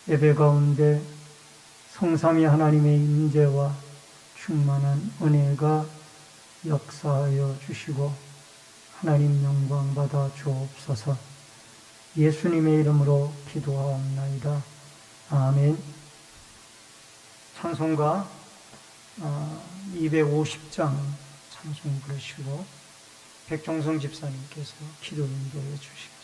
예배 가운데 성삼위 하나님의 임재와 충만한 은혜가 역사하여 주시고 하나님 영광 받아 주옵소서. 예수님의 이름으로 기도하옵나이다. 아멘. 찬송가 250장 찬송 부르시고 백종성 집사님께서 기도 인도해 주시겠습니다.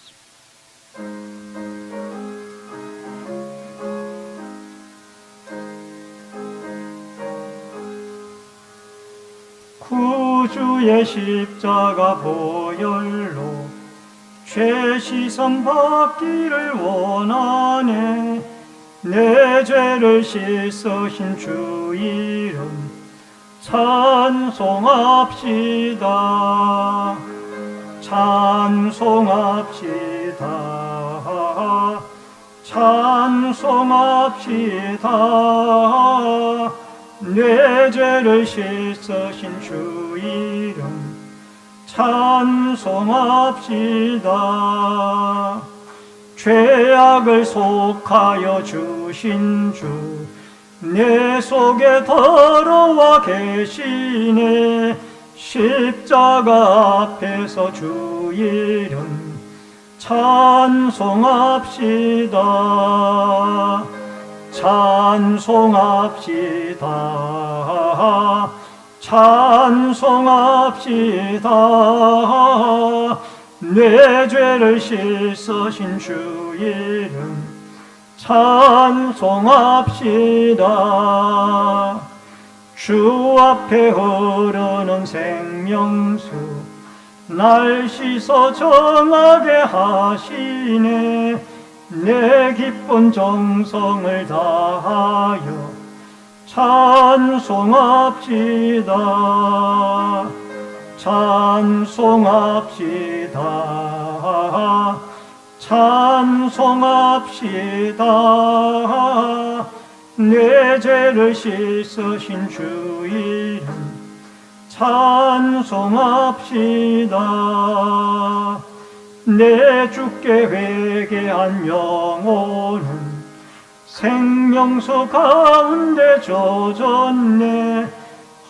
구주의 십자가 보혈로 죄 씻음 받기를 원하네. 내 죄를 씻으신 주 이름 찬송합시다. 찬송합시다. 찬송합시다. 내 죄를 씻으신 주 이름 찬송합시다. 죄악을 속하여 주신 주 내 속에 들어와 계시네. 십자가 앞에서 주 이름 찬송합시다. 찬송합시다. 찬송합시다. 내 죄를 씻으신 주 이름 찬송합시다. 주 앞에 흐르는 생명수 날 씻어 정하게 하시네. 내 기쁜 정성을 다하여 찬송합시다. 찬송합시다. 찬송합시다. 내 죄를 씻으신 주 이름 찬송합시다. 내 주께 회개한 영혼은 생명수 가운데 젖었네.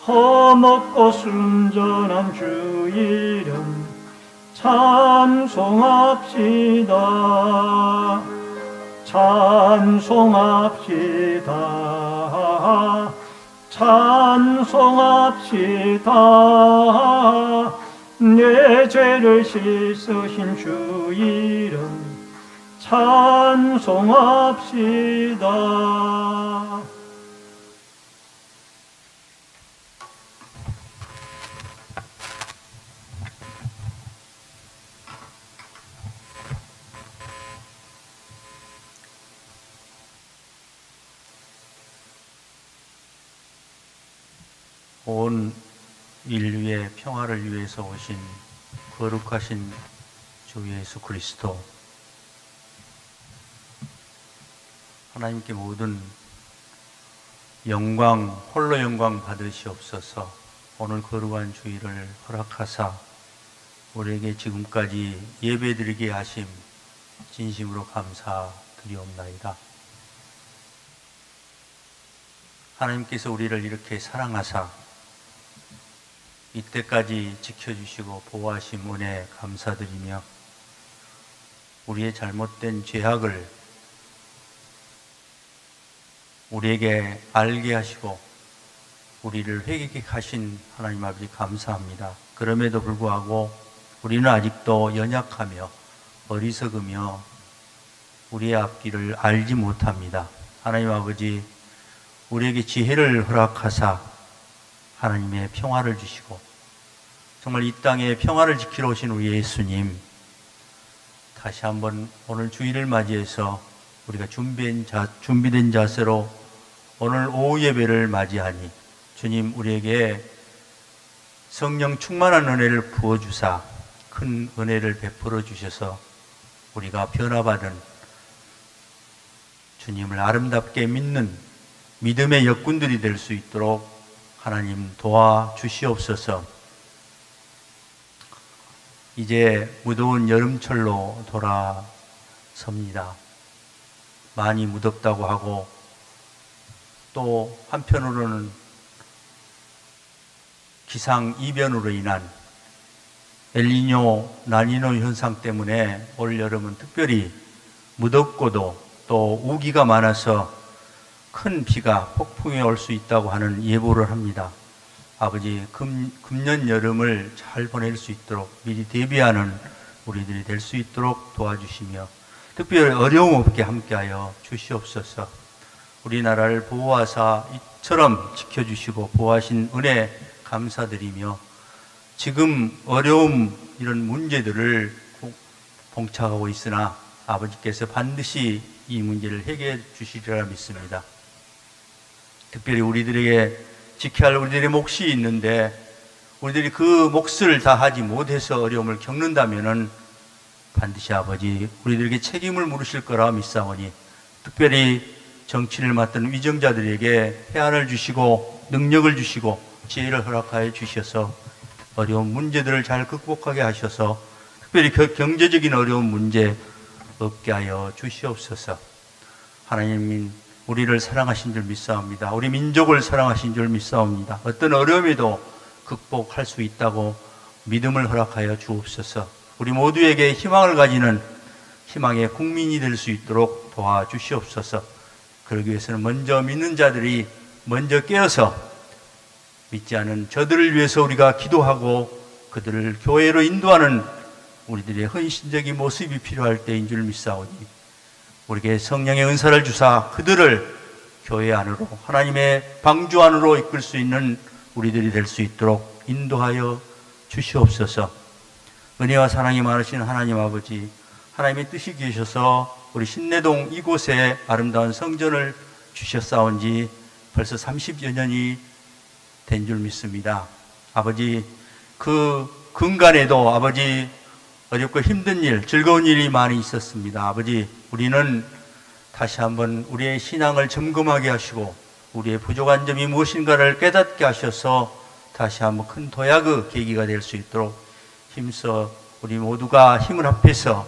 험없고 순전한 주 이름 찬송합시다. 찬송합시다. 찬송합시다. 내 죄를 씻으신 주 이름 찬송합시다. 온 인류의 평화를 위해서 오신 거룩하신 주 예수 그리스도, 하나님께 모든 영광, 홀로 영광 받으시옵소서. 오늘 거룩한 주일을 허락하사 우리에게 지금까지 예배드리게 하심 진심으로 감사드리옵나이다. 하나님께서 우리를 이렇게 사랑하사 이때까지 지켜주시고 보호하신 은혜 감사드리며 우리의 잘못된 죄악을 우리에게 알게 하시고 우리를 회개케 하신 하나님 아버지 감사합니다. 그럼에도 불구하고 우리는 아직도 연약하며 어리석으며 우리의 앞길을 알지 못합니다. 하나님 아버지, 우리에게 지혜를 허락하사 하나님의 평화를 주시고 정말 이 땅에 평화를 지키러 오신 우리 예수님, 다시 한번 오늘 주일을 맞이해서 우리가 준비된 자세로 오늘 오후 예배를 맞이하니 주님, 우리에게 성령 충만한 은혜를 부어주사 큰 은혜를 베풀어 주셔서 우리가 변화받은 주님을 아름답게 믿는 믿음의 역군들이 될 수 있도록 하나님 도와주시옵소서. 이제 무더운 여름철로 돌아섭니다. 많이 무덥다고 하고, 또 한편으로는 기상 이변으로 인한 엘니뇨, 라니뇨 현상 때문에 올 여름은 특별히 무덥고도 또 우기가 많아서 큰 비가 폭풍이 올 수 있다고 하는 예보를 합니다. 아버지, 금년 여름을 잘 보낼 수 있도록 미리 대비하는 우리들이 될 수 있도록 도와주시며, 특별히 어려움 없게 함께하여 주시옵소서. 우리나라를 보호하사 이처럼 지켜주시고 보호하신 은혜 감사드리며, 지금 어려움, 이런 문제들을 봉착하고 있으나 아버지께서 반드시 이 문제를 해결해 주시리라 믿습니다. 특별히 우리들에게 지켜야 할 우리들의 몫이 있는데, 우리들이 그 몫을 다 하지 못해서 어려움을 겪는다면은 반드시 아버지 우리들에게 책임을 물으실 거라 믿사오니, 특별히 정치를 맡은 위정자들에게 해안을 주시고 능력을 주시고 지혜를 허락하여 주셔서 어려운 문제들을 잘 극복하게 하셔서, 특별히 경제적인 어려운 문제 없게 하여 주시옵소서. 하나님, 우리를 사랑하신 줄 믿사옵니다. 우리 민족을 사랑하신 줄 믿사옵니다. 어떤 어려움에도 극복할 수 있다고 믿음을 허락하여 주옵소서. 우리 모두에게 희망을 가지는 희망의 국민이 될 수 있도록 도와주시옵소서. 그러기 위해서는 먼저 믿는 자들이 먼저 깨어서 믿지 않은 저들을 위해서 우리가 기도하고 그들을 교회로 인도하는 우리들의 헌신적인 모습이 필요할 때인 줄 믿사오니, 우리에게 성령의 은사를 주사 그들을 교회 안으로, 하나님의 방주 안으로 이끌 수 있는 우리들이 될 수 있도록 인도하여 주시옵소서. 은혜와 사랑이 많으신 하나님 아버지, 하나님의 뜻이 계셔서 우리 신내동 이곳에 아름다운 성전을 주셨사온지 벌써 30여 년이 된 줄 믿습니다. 아버지, 그 근간에도 아버지 어렵고 힘든 일, 즐거운 일이 많이 있었습니다. 아버지, 우리는 다시 한번 우리의 신앙을 점검하게 하시고 우리의 부족한 점이 무엇인가를 깨닫게 하셔서 다시 한번 큰 도약의 계기가 될 수 있도록 힘써 우리 모두가 힘을 합해서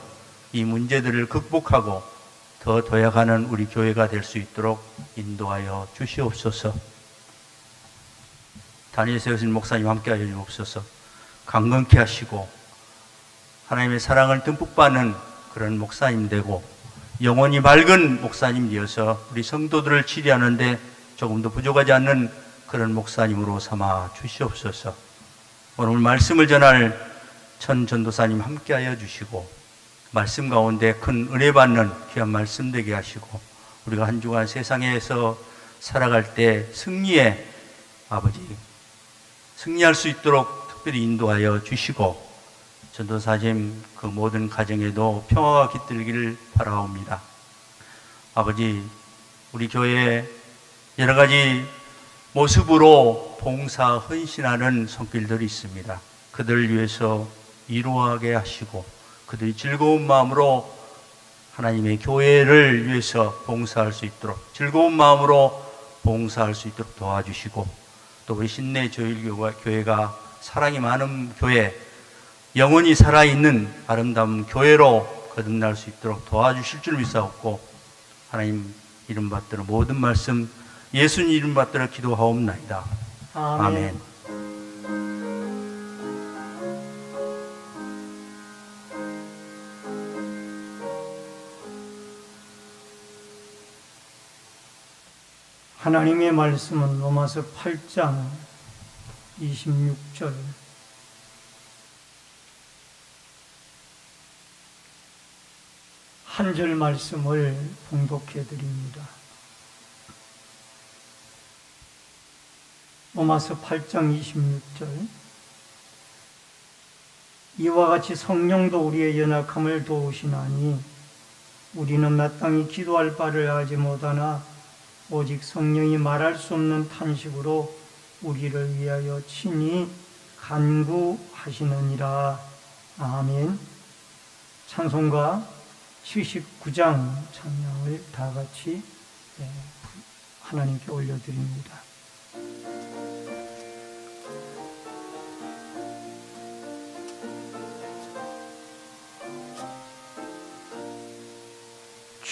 이 문제들을 극복하고 더 도약하는 우리 교회가 될 수 있도록 인도하여 주시옵소서. 단위에 세우신 목사님 함께하여 주옵소서. 강건케 하시고 하나님의 사랑을 듬뿍 받는 그런 목사님 되고 영혼이 맑은 목사님 되어서 우리 성도들을 치리하는데 조금 더 부족하지 않는 그런 목사님으로 삼아 주시옵소서. 오늘 말씀을 전할 천 전도사님 함께하여 주시고 말씀 가운데 큰 은혜 받는 귀한 말씀 되게 하시고 우리가 한 주간 세상에서 살아갈 때 승리의 아버지, 승리할 수 있도록 특별히 인도하여 주시고 전도사님 그 모든 가정에도 평화가 깃들기를 바라옵니다. 아버지, 우리 교회에 여러 가지 모습으로 봉사 헌신하는 손길들이 있습니다. 그들을 위해서 이루하게 하시고 그들이 즐거운 마음으로 하나님의 교회를 위해서 봉사할 수 있도록 즐거운 마음으로 봉사할 수 있도록 도와주시고 또 우리 신내 조일교회가 사랑이 많은 교회, 영원히 살아있는 아름다운 교회로 거듭날 수 있도록 도와주실 줄 믿사옵고 하나님 이름 받들어 모든 말씀 예수님 이름 받들어 기도하옵나이다. 아멘. 하나님의 말씀은 로마서 8장 26절 한 절 말씀을 봉독해 드립니다. 로마서 8장 26절 이와 같이 성령도 우리의 연약함을 도우시나니 우리는 마땅히 기도할 바를 하지 못하나 오직 성령이 말할 수 없는 탄식으로 우리를 위하여 친히 간구하시느니라. 아멘. 찬송가 79장 찬양을 다 같이 하나님께 올려드립니다.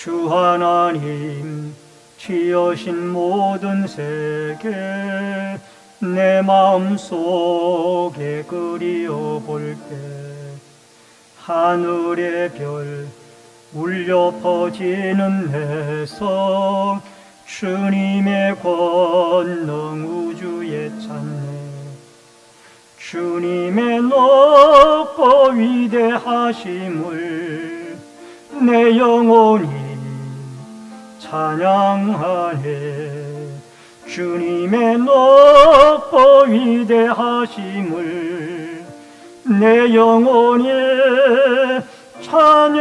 주 하나님 지으신 모든 세계 내 마음속에 그리워 볼 때 하늘의 별 울려 퍼지는 해성 주님의 권능 우주에 찾네. 주님의 높고 위대하심을 내 영혼이 찬양하네. 주님의 높고 위대하심을 내 영혼이 찬양하네.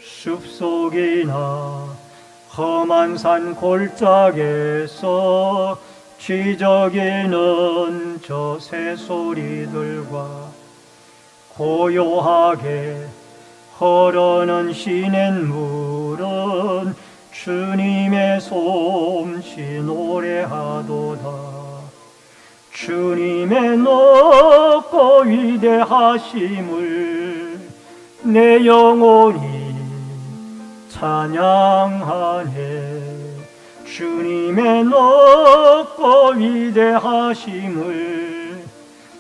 숲속이나 험한 산 골짜기에서 지저귀는 저 새소리들과 고요하게 흐르는 시냇물은 주님의 솜씨 노래하도다. 주님의 높고 위대하심을 내 영혼이 찬양하네. 주님의 높고 위대하심을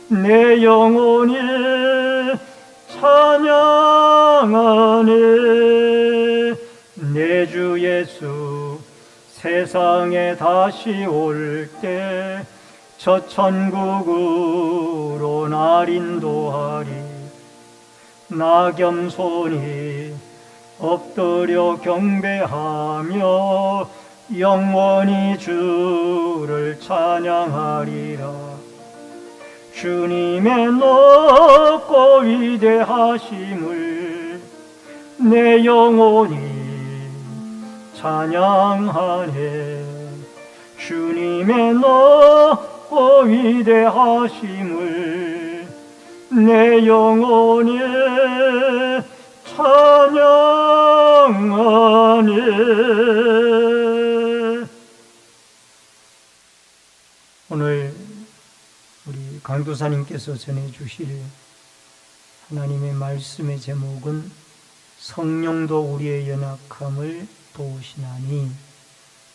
내 영혼이 찬양하네. 내 주 예수 세상에 다시 올 때 저 천국으로 날 인도하리. 나 겸손히 엎드려 경배하며 영원히 주를 찬양하리라. 주님의 높고 위대하심을 내 영혼이 찬양하네. 주님의 높고 위대하심을 내 영혼이 찬양하네. 오늘 우리 강도사님께서 전해주실 하나님의 말씀의 제목은 성령도 우리의 연약함을 도우시나니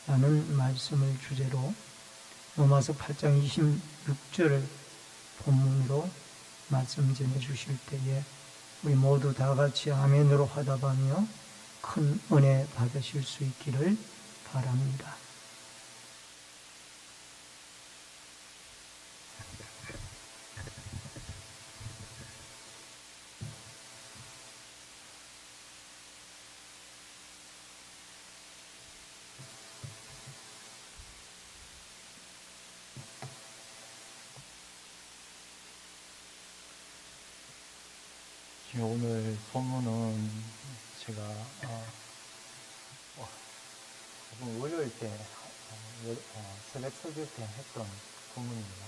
라는 말씀을 주제로 로마서 8장 26절을 본문으로 말씀 전해주실 때에 우리 모두 다 같이 아멘으로 화답하며 큰 은혜 받으실 수 있기를 바랍니다. 오늘 본문은 제가 월요일 때 새벽 설교 때 했던 본문입니다.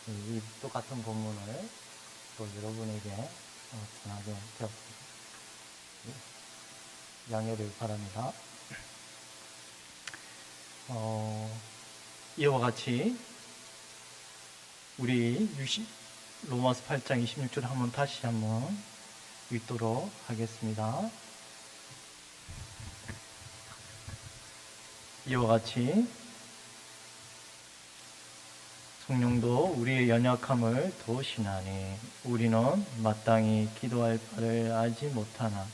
이 똑같은 본문을 또 여러분에게 전하게 되었습니다. 양해를 바랍니다. 이와 같이 우리 로마서 8장 26절 다시 한번 읽도록 하겠습니다. 이와 같이 성령도 우리의 연약함을 도우시나니 우리는 마땅히 기도할 바를 알지 못하나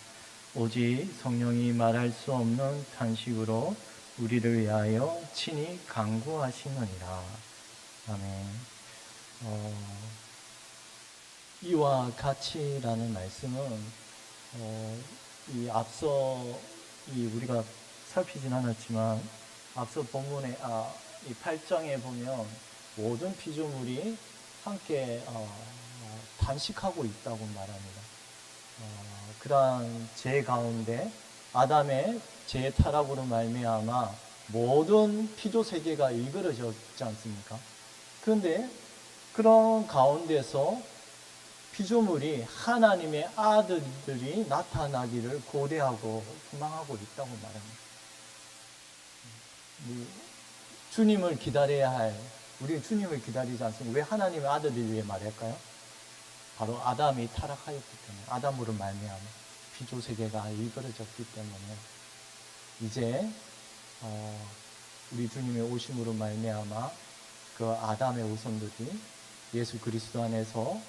오직 성령이 말할 수 없는 탄식으로 우리를 위하여 친히 간구하시느니라. 아멘. 이와 같이라는 말씀은 이 앞서 우리가 살피진 않았지만 앞서 본문에 이 8장에 보면 모든 피조물이 함께 단식하고 있다고 말합니다. 그러한 죄 가운데 아담의 죄 타락으로 말미암아 모든 피조 세계가 일그러졌지 않습니까? 그런데 그런 가운데서 피조물이 하나님의 아들들이 나타나기를 고대하고 소망하고 있다고 말합니다. 주님을 기다려야 할, 우리는 주님을 기다리지 않습니까? 왜 하나님의 아들들 위해 말할까요? 바로 아담이 타락하였기 때문에, 아담으로 말미암아 피조 세계가 일그러졌기 때문에 이제 우리 주님의 오심으로 말미암아 그 아담의 후손들이 예수 그리스도 안에서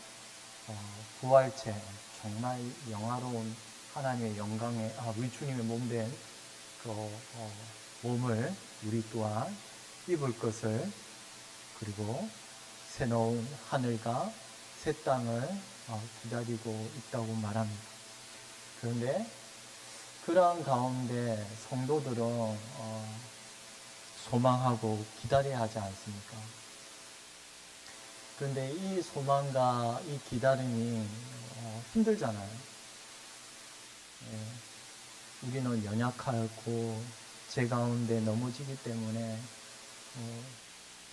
부활체 정말 영화로운 하나님의 영광의 우리 주님의 몸된 그 몸을 우리 또한 입을 것을, 그리고 새로운 하늘과 새 땅을 기다리고 있다고 말합니다. 그런데 그러한 가운데 성도들은 소망하고 기다려야 하지 않습니까? 그런데 이 소망과 이 기다림이 힘들잖아요. 우리는 연약하고 제 가운데 넘어지기 때문에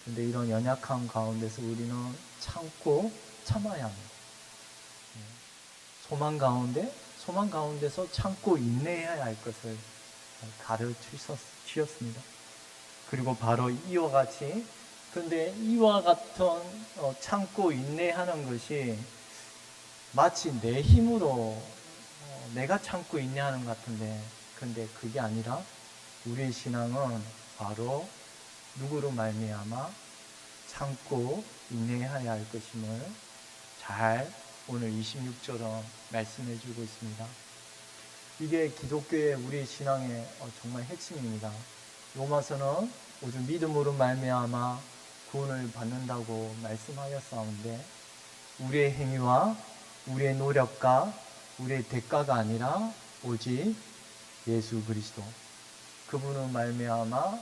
근데 이런 연약한 가운데서 우리는 참고 참아야 합니다. 소망 가운데서 참고 인내해야 할 것을 가르치셨습니다. 그리고 바로 이와 같이, 그런데 이와 같은 참고 인내하는 것이 마치 내 힘으로 내가 참고 인내하는 것 같은데, 근데 그게 아니라 우리의 신앙은 바로 누구로 말미암아 참고 인내해야 할 것임을 잘 오늘 26절은 말씀해 주고 있습니다. 이게 기독교의 우리 신앙의 정말 핵심입니다. 로마서는 오직 믿음으로 말미암아 구원을 받는다고 말씀하였사온데, 우리의 행위와 우리의 노력과 우리의 대가가 아니라 오직 예수 그리스도, 그분을 말미암아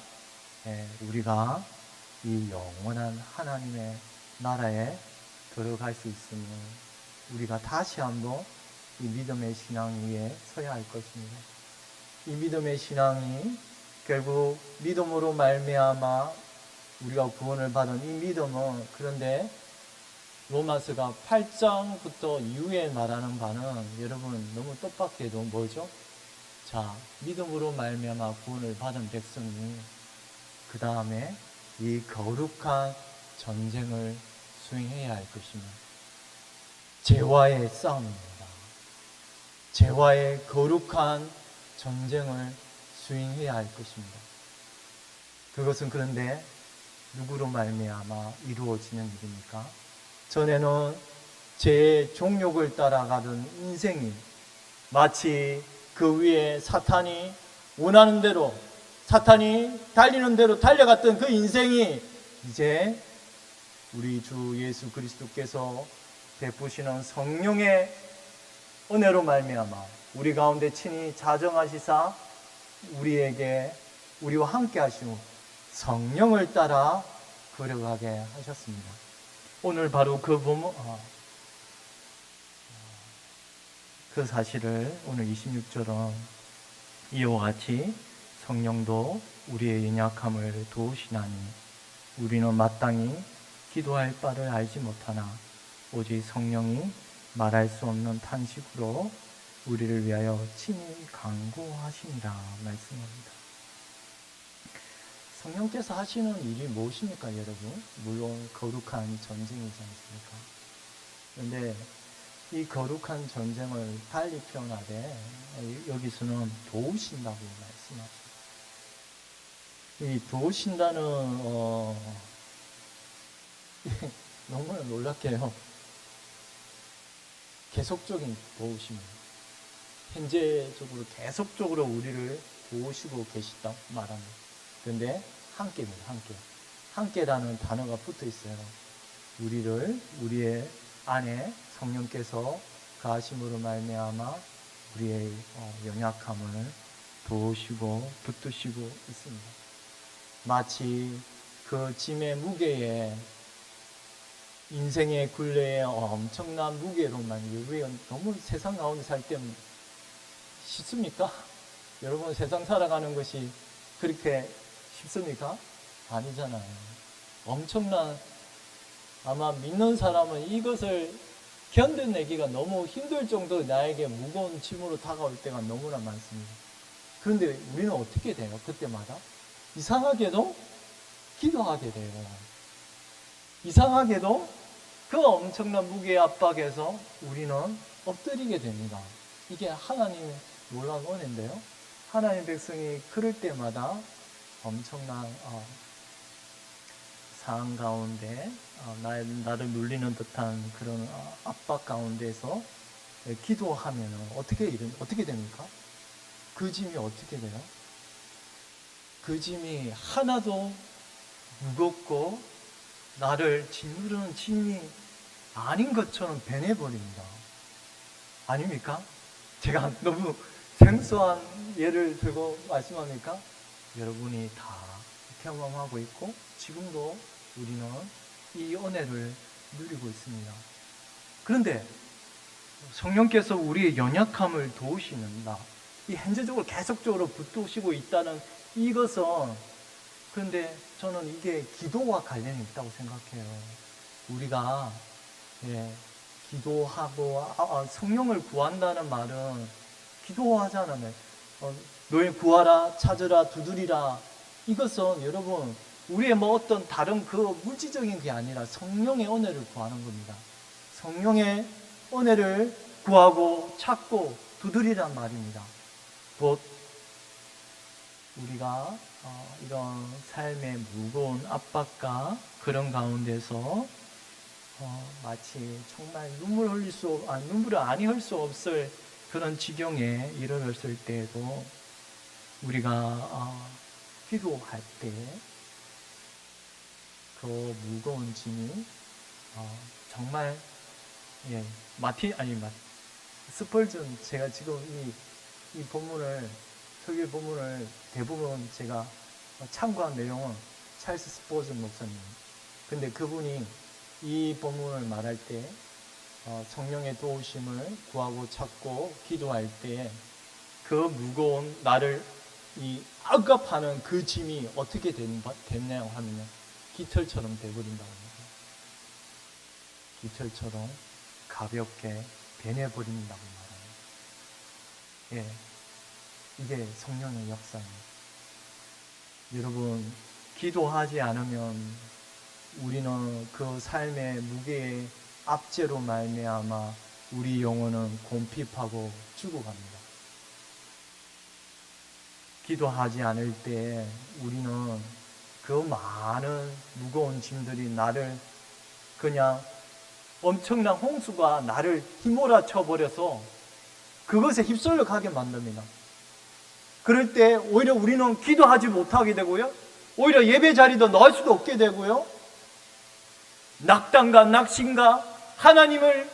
우리가 이 영원한 하나님의 나라에 들어갈 수 있음을 우리가 다시 한번 이 믿음의 신앙 위에 서야 할 것입니다. 이 믿음의 신앙이 결국 믿음으로 말미암아 우리가 구원을 받은 이 믿음은, 그런데 로마서가 8장부터 이후에 말하는 바는 여러분 너무 뜻밖에도 뭐죠? 자, 믿음으로 말미암아 구원을 받은 백성이 그 다음에 이 거룩한 전쟁을 수행해야 할 것이며, 죄와의 싸움입니다. 죄와의 거룩한 전쟁을 수행해야 할 것입니다. 그것은 그런데 누구로 말미암아 이루어지는 일입니까? 전에는 죄의 종욕을 따라가던 인생이 마치 그 위에 사탄이 원하는 대로, 사탄이 달리는 대로 달려갔던 그 인생이 이제 우리 주 예수 그리스도께서 베푸시는 성령의 은혜로 말미암아 우리 가운데 친히 자정하시사 우리에게 우리와 함께 하시고 성령을 따라 걸어가게 하셨습니다. 오늘 바로 그 사실을 오늘 26절은 이와 같이 성령도 우리의 연약함을 도우시나니 우리는 마땅히 기도할 바를 알지 못하나 오직 성령이 말할 수 없는 탄식으로 우리를 위하여 친히 간구하시니라 말씀합니다. 성령께서 하시는 일이 무엇입니까, 여러분? 물론 거룩한 전쟁이지 않습니까? 그런데 이 거룩한 전쟁을 달리 표현하되 여기서는 도우신다고 말씀하십니다. 이 도우신다는 너무나 놀랍게요. 계속적인 도우심입니다. 현재적으로 계속적으로 우리를 도우시고 계시다 말합니다. 그런데 함께입니다. 함께라는 단어가 붙어 있어요. 우리의 안에 성령께서 가심으로 말미암아 우리의 연약함을 도우시고 붙드시고 있습니다. 마치 그 짐의 무게에, 인생의 굴레에 엄청난 무게로만, 우리가 너무 세상 가운데 살 때 쉽습니까? 여러분, 세상 살아가는 것이 그렇게 쉽습니까? 아니잖아요. 엄청난, 아마 믿는 사람은 이것을 견뎌내기가 너무 힘들 정도로 나에게 무거운 짐으로 다가올 때가 너무나 많습니다. 그런데 우리는 어떻게 돼요? 그때마다 이상하게도 기도하게 돼요. 이상하게도 그 엄청난 무게의 압박에서 우리는 엎드리게 됩니다. 이게 하나님의 놀라운 은혜인데요. 하나님 백성이 그럴 때마다 엄청난 상황 가운데 나를 눌리는 듯한 그런 압박 가운데서 기도하면 어떻게 됩니까? 그 짐이 어떻게 돼요? 그 짐이 하나도 무겁고 나를 짓누르는 짐이 아닌 것처럼 변해버립니다. 아닙니까? 제가 너무 생소한 예를 들고 말씀합니까? 여러분이 다 경험하고 있고 지금도 우리는 이 은혜를 누리고 있습니다. 그런데 성령께서 우리의 연약함을 도우시는 이 현재적으로 계속적으로 붙드시고 있다는 이것은, 그런데 저는 이게 기도와 관련이 있다고 생각해요. 우리가 기도하고 성령을 구한다는 말은 기도하잖아요. 너희 구하라, 찾으라, 두드리라. 이것은 여러분 우리의 어떤 다른 그 물질적인 게 아니라 성령의 은혜를 구하는 겁니다. 성령의 은혜를 구하고 찾고 두드리란 말입니다. 곧 우리가 이런 삶의 무거운 압박과 그런 가운데서 마치 정말 눈물을 아니 흘릴 수 없을 그런 지경에 이르렀을 때에도 우리가 기도할 때 그 무거운 짐이 정말 스펄전, 제가 지금 이 본문을, 설교 본문을 대부분 제가 참고한 내용은 찰스 스펄전 목사님. 근데 그분이 이 본문을 말할 때 성령의 도우심을 구하고 찾고 기도할 때 그 무거운 나를 억압하는 그 짐이 어떻게 됐냐고 하면요, 깃털처럼 돼버린다고 합니다. 깃털처럼 가볍게 변해버린다고 말합니다. 이게 성령의 역사입니다. 여러분, 기도하지 않으면 우리는 그 삶의 무게의 압제로 말미암아 우리 영혼은 곰핍하고 죽어갑니다. 기도하지 않을 때 우리는 그 많은 무거운 짐들이 나를 그냥 엄청난 홍수가 나를 휘몰아쳐 버려서 그것에 휩쓸려 가게 만듭니다. 그럴 때 오히려 우리는 기도하지 못하게 되고요, 오히려 예배 자리도 나올 수도 없게 되고요, 낙담과 낙심과 하나님을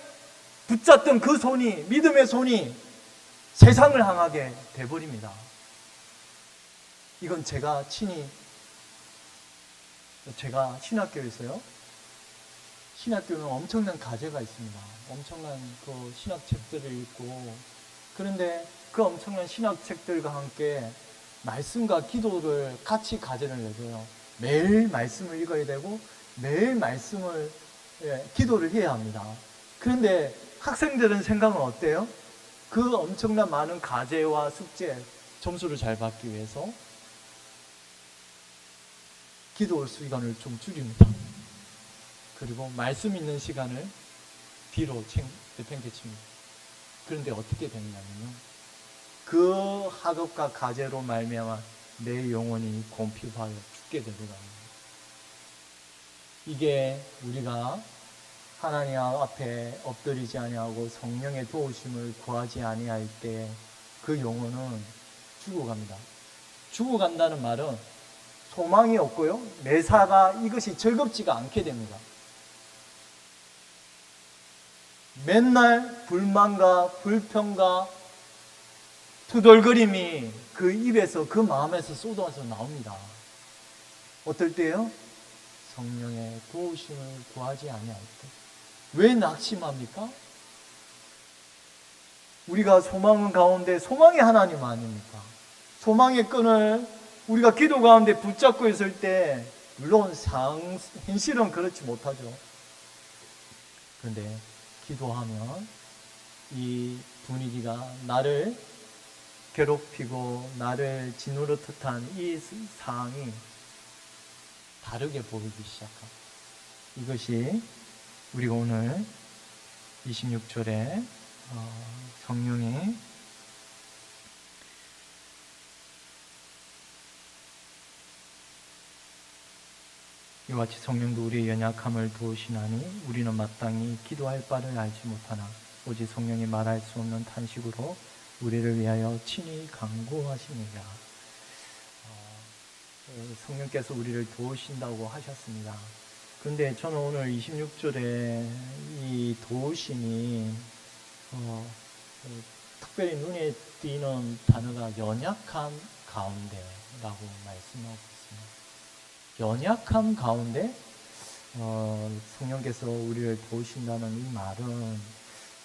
붙잡던 그 손이, 믿음의 손이 세상을 향하게 돼버립니다. 이건 제가 신학교에서요, 신학교는 엄청난 과제가 있습니다. 엄청난 그 신학책들을 읽고, 그런데 그 엄청난 신학책들과 함께 말씀과 기도를 같이 과제를 내줘요. 매일 말씀을 읽어야 되고 매일 말씀을 기도를 해야 합니다. 그런데 학생들은 생각은 어때요? 그 엄청난 많은 과제와 숙제, 점수를 잘 받기 위해서 기도 시간을 좀 줄입니다. 그리고 말씀 있는 시간을 뒤로 내팽개칩니다. 그런데 어떻게 됐냐면요, 그 학업과 과제로 말미암아 내 영혼이 곰핍하여 죽게 되더라고요. 이게 우리가 하나님 앞에 엎드리지 아니하고 성령의 도우심을 구하지 아니할 때 그 영혼은 죽어갑니다. 죽어간다는 말은 소망이 없고요, 매사가 이것이 즐겁지가 않게 됩니다. 맨날 불만과 불평과 투덜거림이 그 입에서, 그 마음에서 쏟아져 나옵니다. 어떨 때요? 성령의 도우심을 구하지 아니할 때. 왜 낙심합니까? 우리가 소망은 가운데 소망의 하나님 아닙니까? 소망의 끈을 우리가 기도 가운데 붙잡고 있을 때 물론 현실은 그렇지 못하죠. 그런데 기도하면 이 분위기가, 나를 괴롭히고 나를 짓누르듯한 이 상황이 다르게 보이기 시작합니다. 이것이 우리가 오늘 26절에 성령의 이와 같이 성령도 우리의 연약함을 도우시나니 우리는 마땅히 기도할 바를 알지 못하나 오직 성령이 말할 수 없는 탄식으로 우리를 위하여 친히 간구하십니다. 성령께서 우리를 도우신다고 하셨습니다. 그런데 저는 오늘 26절에 이 도우심이 특별히 눈에 띄는 단어가 연약함 가운데라고 말씀하고 있습니다. 연약함 가운데 성령께서 우리를 도우신다는 이 말은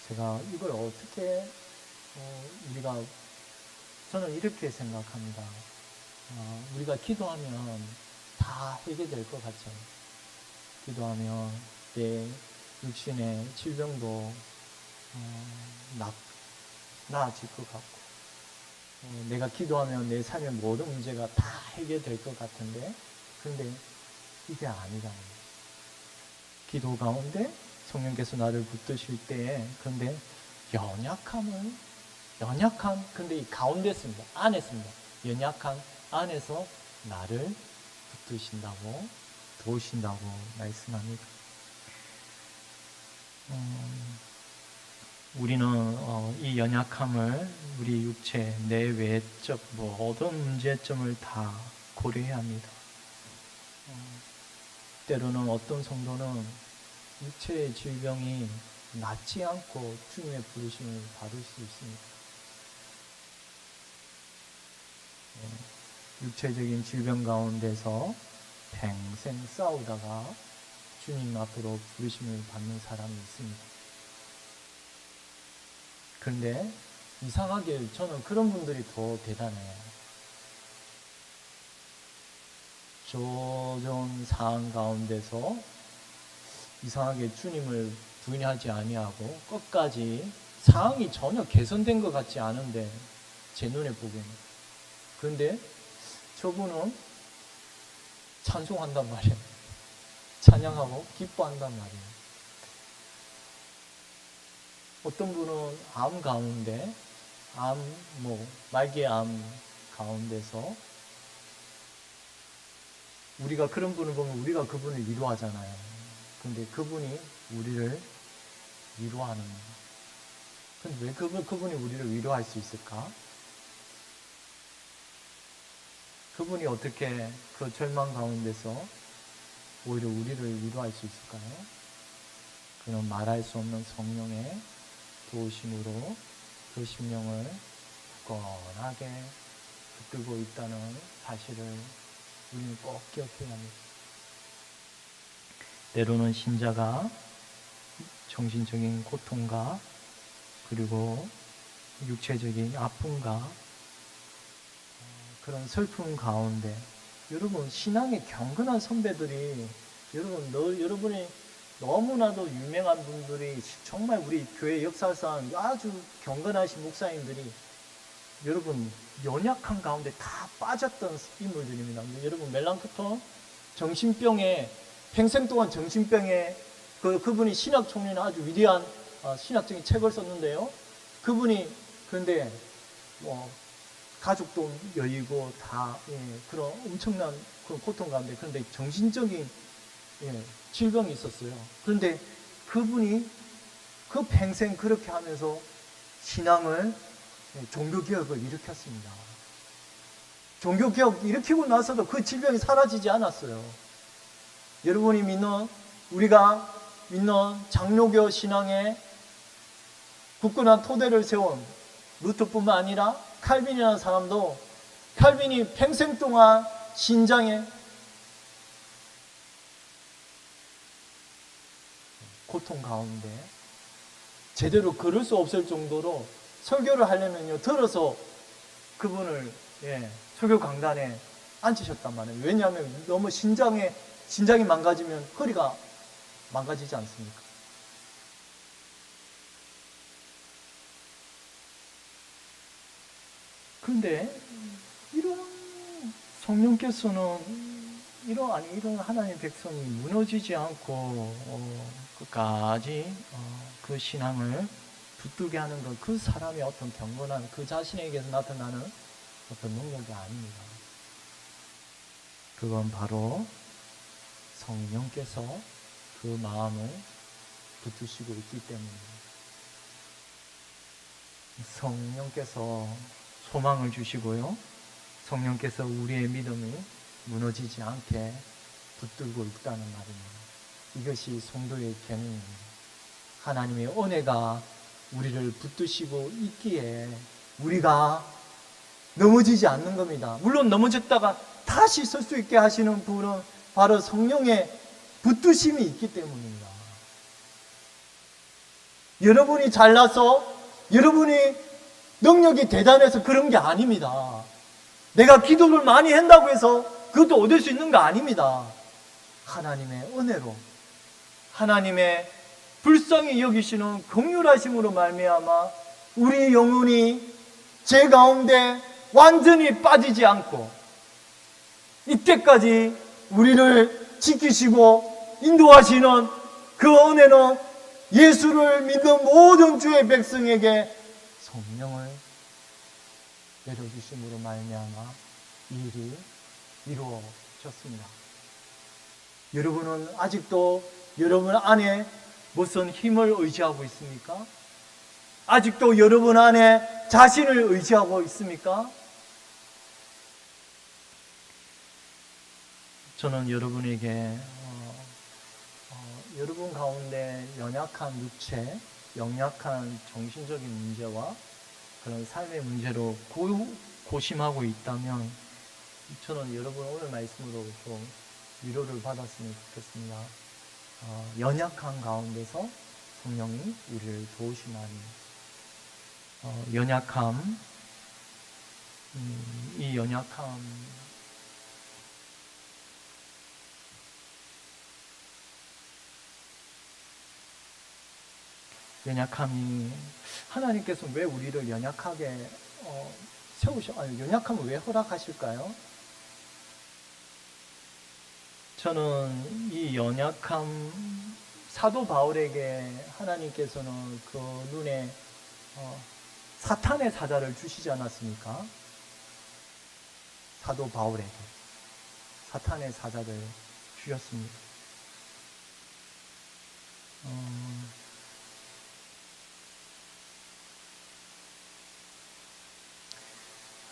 제가 이걸 어떻게 저는 이렇게 생각합니다. 우리가 기도하면 다 해결될 것 같잖아요. 기도하면 내 육신의 질병도 나아질 것 같고 내가 기도하면 내 삶의 모든 문제가 다 해결될 것 같은데 그런데 이게 아니랍니다. 기도 가운데 성령께서 나를 붙드실 때에 그런데 연약함 근데 이 가운데 있습니다. 안에 있습니다. 연약함 안에서 나를 붙드신다고 도우신다고 말씀합니다. 우리는 이 연약함을 우리 육체, 내 외적 모든 문제점을 다 고려해야 합니다. 때로는 어떤 성도는 육체의 질병이 낫지 않고 주님의 부르심을 받을 수 있습니다. 육체적인 질병 가운데서 평생 싸우다가 주님 앞으로 부르심을 받는 사람이 있습니다. 그런데 이상하게 저는 그런 분들이 더 대단해요. 조전 상황 가운데서 이상하게 주님을 부인하지 아니하고 끝까지 상황이 전혀 개선된 것 같지 않은데 제 눈에 보기에는 그런데 저분은 찬송한단 말이에요. 찬양하고 기뻐한단 말이에요. 어떤 분은 암 가운데 말기암 가운데서 우리가 그런 분을 보면 우리가 그분을 위로하잖아요. 근데 그분이 우리를 위로하는. 근데 왜 그분이 우리를 위로할 수 있을까? 그분이 어떻게 그 절망 가운데서 오히려 우리를 위로할 수 있을까요? 그는 말할 수 없는 성령의 도우심으로 그 심령을 굳건하게 붙들고 있다는 사실을 우리는 꼭 기억해야 합니다. 때로는 신자가 정신적인 고통과 그리고 육체적인 아픔과 그런 슬픔 가운데 여러분 신앙의 경건한 선배들이 여러분이 너무나도 유명한 분들이 정말 우리 교회 역사상 아주 경건하신 목사님들이 여러분 연약한 가운데 다 빠졌던 인물들입니다. 여러분 멜랑크톤 정신병에 평생 동안 정신병에 그분이 신학 총리는 아주 위대한 신학적인 책을 썼는데요. 그분이 그런데 가족도 여의고 다 그런 엄청난 그런 고통 가운데 그런데 정신적인 질병이 있었어요. 그런데 그분이 그 평생 그렇게 하면서 신앙을 종교개혁을 일으켰습니다. 종교개혁 일으키고 나서도 그 질병이 사라지지 않았어요. 여러분이 우리가 믿는 장로교 신앙에 굳건한 토대를 세운 루터뿐만 아니라 칼빈이라는 사람도 칼빈이 평생 동안 신장에 고통 가운데 제대로 걸을 수 없을 정도로 설교를 하려면요 들어서 그분을 설교 강단에 앉히셨단 말이에요. 왜냐하면 너무 신장이 망가지면 허리가 망가지지 않습니까? 그런데 이런 성령께서는 이런 하나님의 백성이 무너지지 않고 끝까지 그 신앙을 붙들게 하는 건 그 사람의 어떤 경건한 그 자신에게서 나타나는 어떤 능력이 아닙니다. 그건 바로 성령께서 그 마음을 붙드시고 있기 때문입니다. 성령께서 소망을 주시고요. 성령께서 우리의 믿음이 무너지지 않게 붙들고 있다는 말입니다. 이것이 성도의 계명입니다. 하나님의 은혜가 우리를 붙드시고 있기에 우리가 넘어지지 않는 겁니다. 물론 넘어졌다가 다시 설 수 있게 하시는 분은 바로 성령의 붙드심이 있기 때문입니다. 여러분이 잘나서 여러분이 능력이 대단해서 그런 게 아닙니다. 내가 기도를 많이 한다고 해서 그것도 얻을 수 있는 거 아닙니다. 하나님의 은혜로, 하나님의 불쌍히 여기시는 긍휼하심으로 말미암아 우리 영혼이 죄 가운데 완전히 빠지지 않고 이때까지 우리를 지키시고 인도하시는 그 은혜는 예수를 믿는 모든 주의 백성에게 성령을 내려주심으로 말미암아 이 일이 이루어졌습니다. 여러분은 아직도 여러분 안에 무슨 힘을 의지하고 있습니까? 아직도 여러분 안에 자신을 의지하고 있습니까? 저는 여러분에게 여러분 가운데 연약한 육체, 연약한 정신적인 문제와 그런 삶의 문제로 고심하고 있다면 저는 여러분 오늘 말씀으로 좀 위로를 받았으면 좋겠습니다. 연약한 가운데서 성령이 우리를 도우시나니 연약함, 이 연약함이 하나님께서 왜 우리를 연약하게 연약함을 왜 허락하실까요? 저는 이 연약함, 사도 바울에게 하나님께서는 그 눈에 사탄의 사자를 주시지 않았습니까? 사도 바울에게 사탄의 사자를 주셨습니다.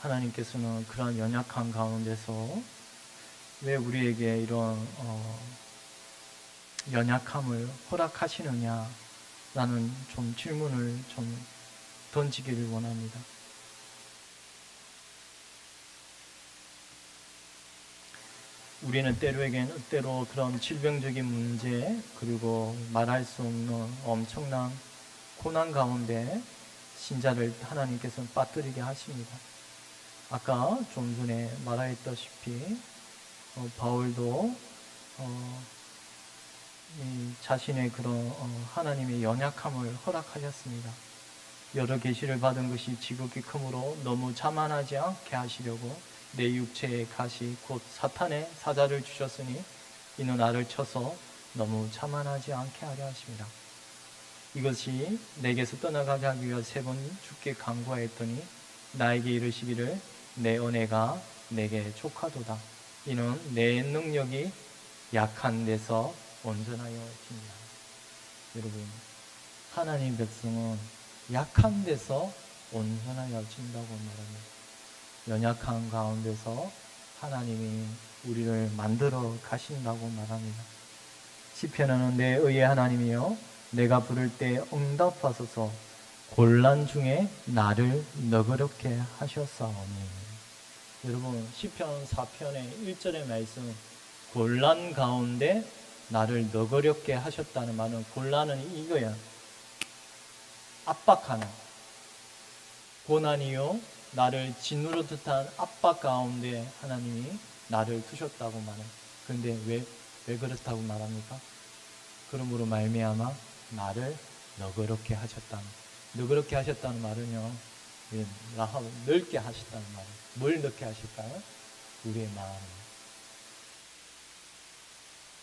하나님께서는 그러한 연약한 가운데서 왜 우리에게 이런 연약함을 허락하시느냐라는 좀 질문을 좀 던지기를 원합니다. 우리는 때로 그런 질병적인 문제 그리고 말할 수 없는 엄청난 고난 가운데 신자를 하나님께서는 빠뜨리게 하십니다. 아까 좀 전에 말하였다시피 바울도 자신의 그런 하나님의 연약함을 허락하셨습니다. 여러 계시를 받은 것이 지극히 크므로 너무 자만하지 않게 하시려고 내 육체의 가시 곧 사탄의 사자를 주셨으니 이는 나를 쳐서 너무 자만하지 않게 하려 하십니다. 이것이 내게서 떠나가게 하기 위하여 3번 주께 간구하였더니 나에게 이르시기를 내 은혜가 내게 족하도다. 이는 내 능력이 약한 데서 온전하여집니다. 여러분, 하나님 백성은 약한 데서 온전하여진다고 말합니다. 연약한 가운데서 하나님이 우리를 만들어 가신다고 말합니다. 시편에는 내 의의 하나님이여 내가 부를 때 응답하소서 곤란 중에 나를 너그럽게 하셨사오니. 여러분 시편 4편의 1절의 말씀 곤란 가운데 나를 너그럽게 하셨다는 말은 곤란은 이거야. 압박하는 고난이요 나를 진으로 듯한 압박 가운데 하나님이 나를 두셨다고 말해. 그런데 왜 그렇다고 말합니까? 그러므로 말미암아 나를 너그럽게 하셨다는, 너그럽게 하셨다는 말은요, 라합을 넓게 하셨다는 말이에요. 뭘 넓게 하실까요? 우리의 마음.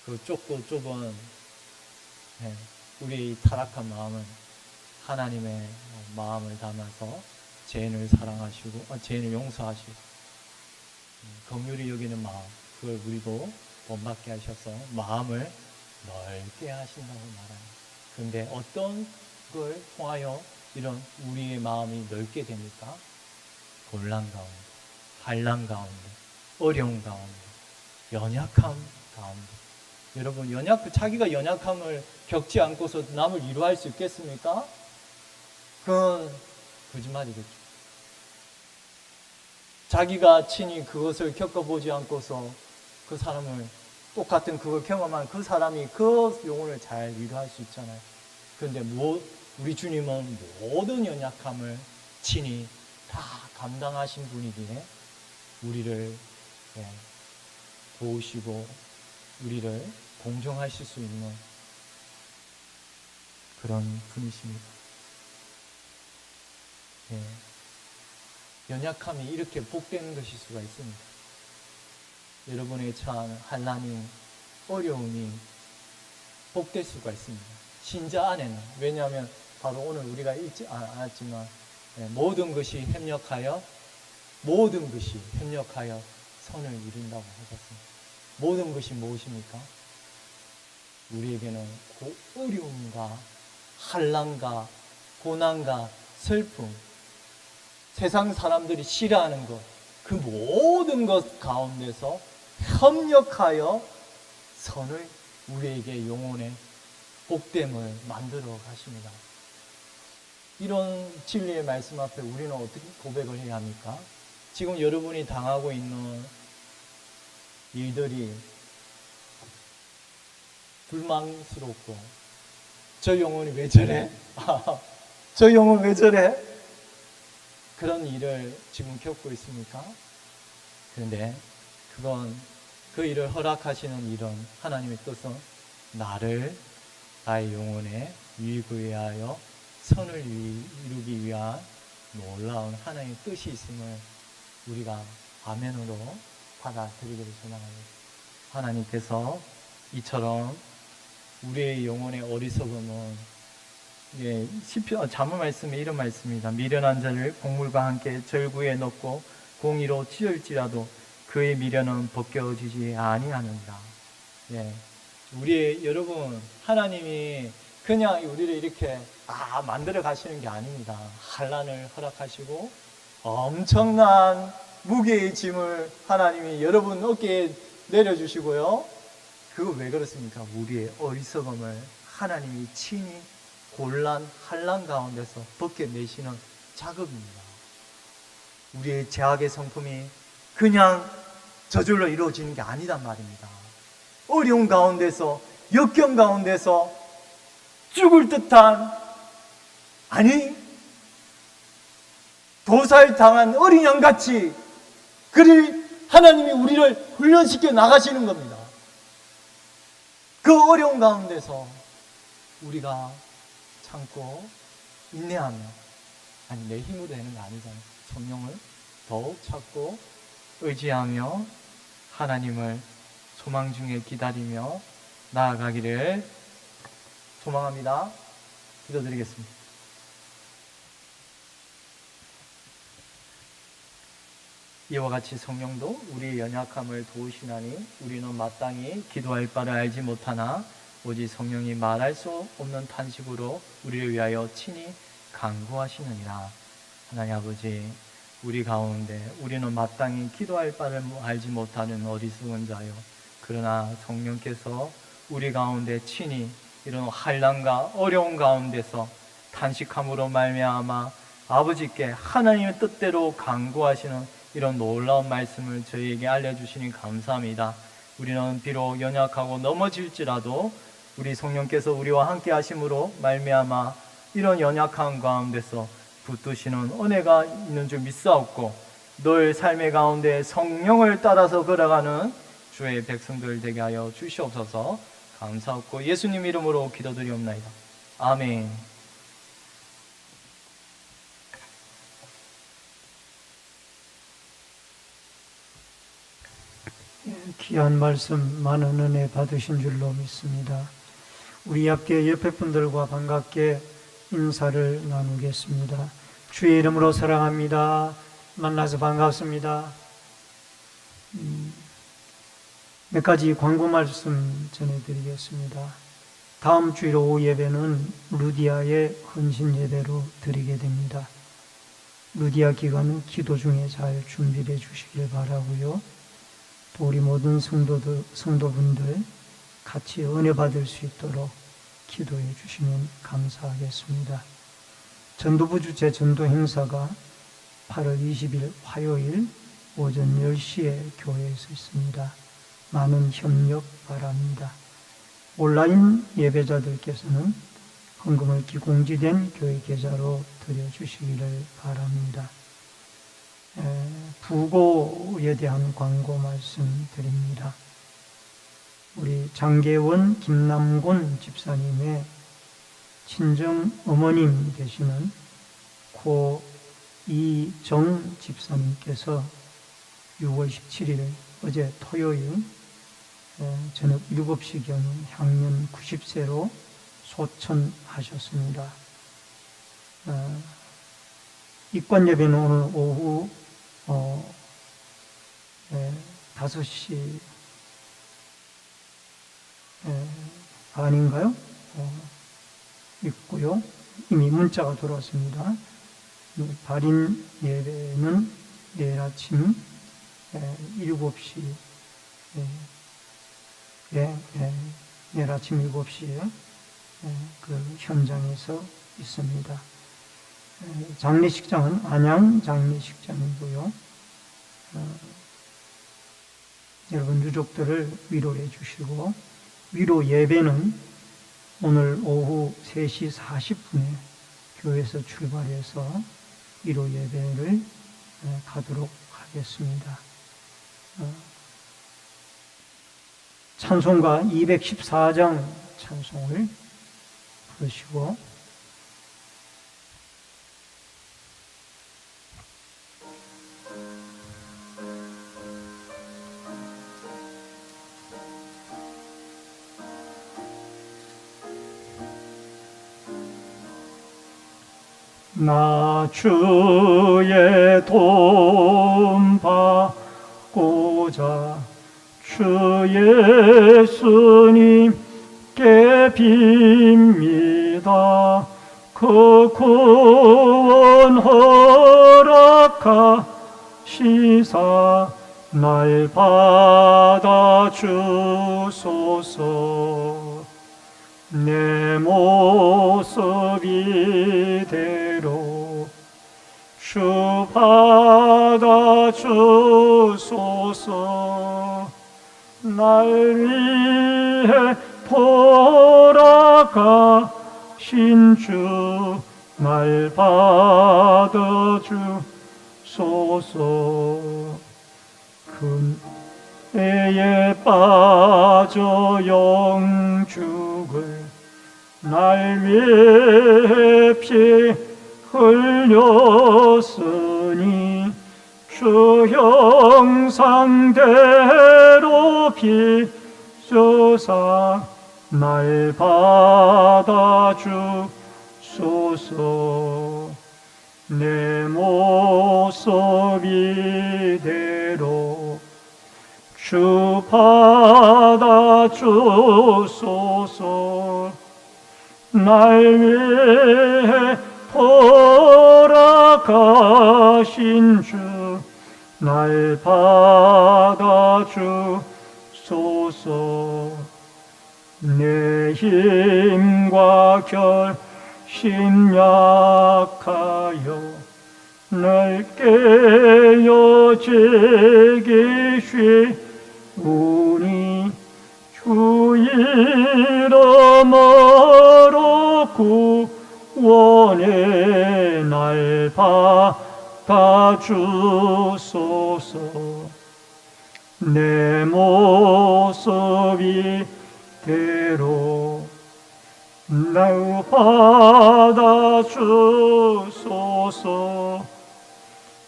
그 좁고 좁은 우리의 타락한 마음은 하나님의 마음을 담아서 죄인을 사랑하시고 죄인을 용서하시고 긍휼히 여기는 마음, 그걸 우리도 본받게 하셔서 마음을 넓게 하신다고 말합니다. 그런데 어떤 걸 통하여 이런 우리의 마음이 넓게 됩니까? 곤란 가운데, 환난 가운데, 어려운 가운데, 연약함 가운데. 여러분, 자기가 연약함을 겪지 않고서 남을 위로할 수 있겠습니까? 그건 거짓말이겠죠. 자기가 친히 그것을 겪어보지 않고서 그 사람을 똑같은 그걸 경험한 그 사람이 그 영혼을 잘 위로할 수 있잖아요. 그런데 우리 주님은 모든 연약함을 친히 다 감당하신 분이기에 우리를 도우시고 우리를 동정하실 수 있는 그런 분이십니다. 연약함이 이렇게 복되는 것일 수가 있습니다. 여러분의 처한 환난이, 어려움이 복될 수가 있습니다. 신자 안에는. 왜냐하면 바로 오늘 우리가 읽지 않았지만 모든 것이 협력하여 선을 이룬다고 하셨습니다. 모든 것이 무엇입니까? 우리에게는 어려움과 환난과 고난과 슬픔, 세상 사람들이 싫어하는 것, 그 모든 것 가운데서 협력하여 선을 우리에게 영혼의 복됨을 만들어 가십니다. 이런 진리의 말씀 앞에 우리는 어떻게 고백을 해야 합니까? 지금 여러분이 당하고 있는 일들이 불만스럽고 저 영혼이 왜 저래? 저 영혼 왜 저래? 그런 일을 지금 겪고 있습니까? 그런데 그 일을 허락하시는 일은 하나님의 뜻은 나의 영혼에 유익을 위하여 선을 이루기 위한 놀라운 하나님의 뜻이 있음을 우리가 아멘으로 받아들이기를 소망합니다. 하나님께서 이처럼 우리의 영혼의 어리석음은 시편 잠언 말씀에 이런 말씀입니다. 미련한 자를 곡물과 함께 절구에 넣고 공의로 찌을지라도 그의 미련은 벗겨지지 아니하는다. 여러분, 하나님이 그냥 우리를 이렇게 만들어 가시는 게 아닙니다. 환난을 허락하시고 엄청난 무게의 짐을 하나님이 여러분 어깨에 내려주시고요. 그거 왜 그렇습니까? 우리의 어리석음을 하나님이 친히 환난 가운데서 벗겨내시는 작업입니다. 우리의 죄악의 성품이 그냥 저절로 이루어지는 게 아니단 말입니다. 어려운 가운데서, 역경 가운데서 죽을 듯한, 도살당한 어린 양같이 하나님이 우리를 훈련시켜 나가시는 겁니다. 그 어려운 가운데서 우리가 참고 인내하며, 내 힘으로 되는 거 아니잖아요. 성령을 더욱 찾고 의지하며 하나님을 소망 중에 기다리며 나아가기를 소망합니다. 기도드리겠습니다. 이와 같이 성령도 우리의 연약함을 도우시나니 우리는 마땅히 기도할 바를 알지 못하나 오직 성령이 말할 수 없는 탄식으로 우리를 위하여 친히 간구하시느니라. 하나님 아버지, 우리 가운데 우리는 마땅히 기도할 바를 알지 못하는 어리석은 자요, 그러나 성령께서 우리 가운데 친히 이런 환난과 어려운 가운데서 탄식함으로 말미암아 아버지께 하나님의 뜻대로 간구하시는 이런 놀라운 말씀을 저희에게 알려주시니 감사합니다. 우리는 비록 연약하고 넘어질지라도 우리 성령께서 우리와 함께 하심으로 말미암아 이런 연약한 가운데서 붙드시는 은혜가 있는 줄 믿사옵고 늘 삶의 가운데 성령을 따라서 걸어가는 주의 백성들 되게 하여 주시옵소서. 감사하고 예수님 이름으로 기도드리옵나이다. 아멘. 귀한 말씀 많은 은혜 받으신 줄로 믿습니다. 우리 앞에 옆에 분들과 반갑게 인사를 나누겠습니다. 주의 이름으로 사랑합니다. 만나서 반갑습니다. 몇 가지 광고 말씀 전해드리겠습니다. 다음 주일 오후 예배는 루디아의 헌신 예배로 드리게 됩니다. 루디아 기간은 기도 중에 잘 준비해 주시길 바라고요. 또 우리 모든 성도분들 같이 은혜 받을 수 있도록 기도해 주시면 감사하겠습니다. 전도부 주최 전도 행사가 8월 20일 화요일 오전 10시에 교회에서 있습니다. 많은 협력 바랍니다. 온라인 예배자들께서는 헌금을 기공지된 교회 계좌로 드려주시기를 바랍니다. 부고에 대한 광고 말씀드립니다. 우리 장계원 김남곤 집사님의 친정 어머님 되시는 고 이정 집사님께서 6월 17일 어제 토요일 저녁 7시경 향년 90세로 소천하셨습니다. 입관 예배는 오늘 오후 5시 반인가요? 있고요. 이미 문자가 들어왔습니다. 발인 예배는 내일 아침 7시 내일 아침 7시에 그 현장에서 있습니다. 장례식장은 안양 장례식장이고요. 여러분 유족들을 위로해 주시고, 위로 예배는 오늘 오후 3시 40분에 교회에서 출발해서 위로 예배를 가도록 하겠습니다. 찬송가 214장 찬송을 부르시고 나 주의 도움 받고자 주 예수님께 빕니다. 그 구원 허락하시사 날 받아주소서. 내 모습 이대로 주 받아주소서. 날 위해 돌아가신 주 날 받아주소서. 금애에 빠져 영죽을 날 위해 피 흘렸으니 주 형상대로 빚어사 날 받아주소서. 내 모습 이대로 주 받아주소서. 날 위해 돌아가신 주 날 받아주소서. 내 힘과 결심 약하여 날 깨어지기 쉬우니 주 이름으로 구원의 날 받아주소서. 내 모습 이대로 날 받아주소서.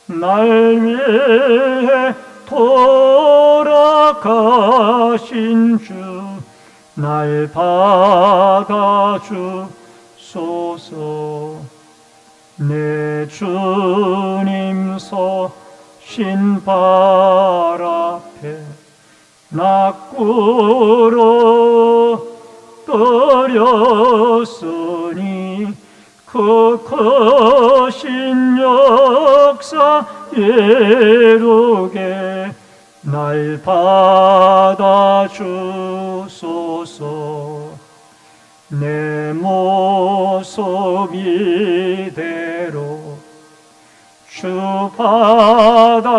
날 위해 돌아가신 주 날 받아주소서. 주소서. 내 주님 서신 발 앞에 낙구로 떨렸으니 그 크신 역사 이루게 날 받아주소서. 내 모습 이대로 주 받아주소서.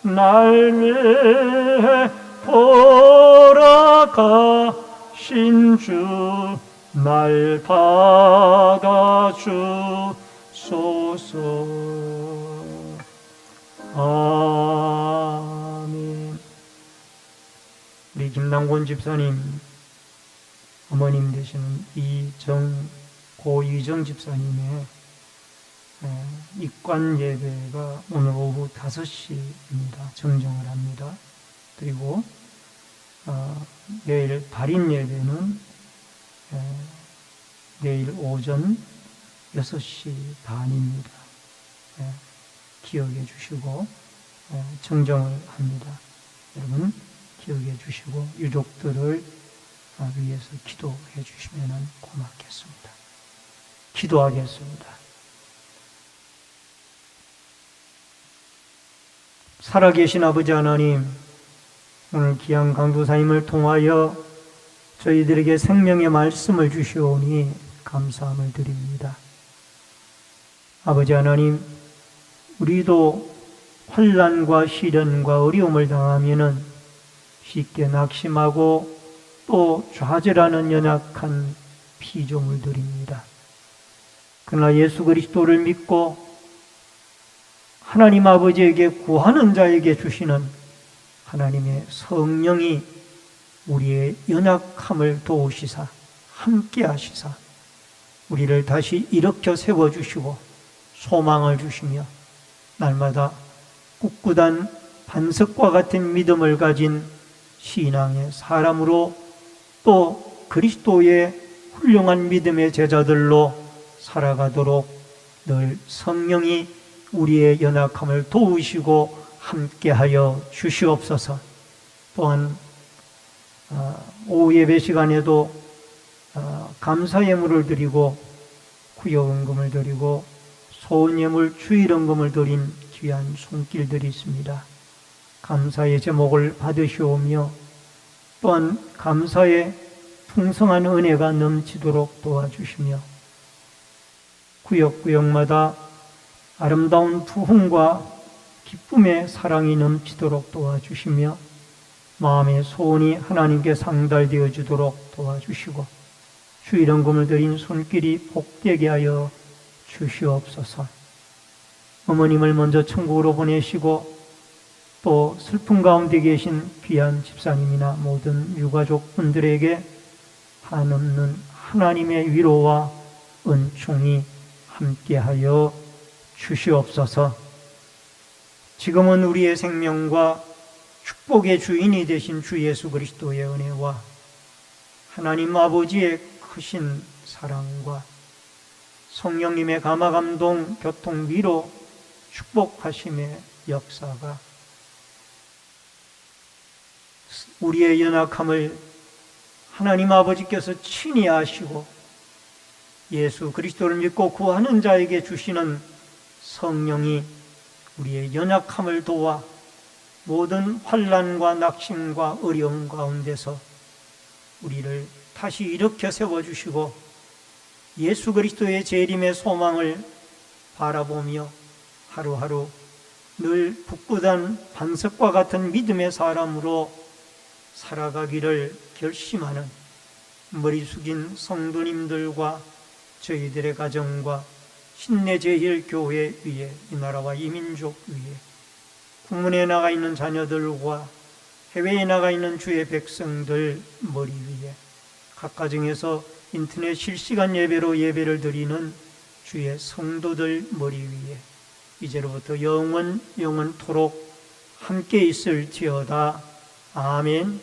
날 위해 돌아가신 주 날 받아주소서. 아멘. 우리 김남곤 집사님 어머님 되시는 고이정 집사님의 입관 예배가 오늘 오후 5시입니다. 정정을 합니다. 그리고 내일 발인 예배는 내일 오전 6시 반입니다. 기억해 주시고 정정을 합니다. 여러분 기억해 주시고 유족들을 위해서 기도해 주시면 고맙겠습니다. 기도하겠습니다. 살아계신 아버지 하나님, 오늘 귀한 강도사님을 통하여 저희들에게 생명의 말씀을 주시오니 감사함을 드립니다. 아버지 하나님, 우리도 환난과 시련과 어려움을 당하면은 쉽게 낙심하고 또 좌절하는 연약한 피조물들입니다. 그러나 예수 그리스도를 믿고 하나님 아버지에게 구하는 자에게 주시는 하나님의 성령이 우리의 연약함을 도우시사 함께 하시사 우리를 다시 일으켜 세워주시고 소망을 주시며 날마다 꿋꿋한 반석과 같은 믿음을 가진 신앙의 사람으로 또 그리스도의 훌륭한 믿음의 제자들로 살아가도록 늘 성령이 우리의 연약함을 도우시고 함께하여 주시옵소서. 또한 오후 예배 시간에도 감사 예물을 드리고 구역헌금을 드리고 소원 예물 주일헌금을 드린 귀한 손길들이 있습니다. 감사의 제목을 받으시오며 또한 감사의 풍성한 은혜가 넘치도록 도와주시며 구역구역마다 아름다운 부흥과 기쁨의 사랑이 넘치도록 도와주시며 마음의 소원이 하나님께 상달되어 주도록 도와주시고 주일헌금을 드린 손길이 복되게 하여 주시옵소서. 어머님을 먼저 천국으로 보내시고 또 슬픔 가운데 계신 귀한 집사님이나 모든 유가족분들에게 한없는 하나님의 위로와 은총이 함께하여 주시옵소서. 지금은 우리의 생명과 축복의 주인이 되신 주 예수 그리스도의 은혜와 하나님 아버지의 크신 사랑과 성령님의 감화감동, 교통, 위로, 축복하심의 역사가 우리의 연약함을 하나님 아버지께서 친히 아시고 예수 그리스도를 믿고 구하는 자에게 주시는 성령이 우리의 연약함을 도와 모든 환난과 낙심과 어려움 가운데서 우리를 다시 일으켜 세워주시고 예수 그리스도의 재림의 소망을 바라보며 하루하루 늘 굳건한 반석과 같은 믿음의 사람으로 살아가기를 결심하는 머리 숙인 성도님들과 저희들의 가정과 신내제일교회 위에 이 나라와 이 민족 위에 국문에 나가 있는 자녀들과 해외에 나가 있는 주의 백성들 머리 위에 각 가정에서 인터넷 실시간 예배로 예배를 드리는 주의 성도들 머리 위에 이제로부터 영원토록 함께 있을지어다. 아멘.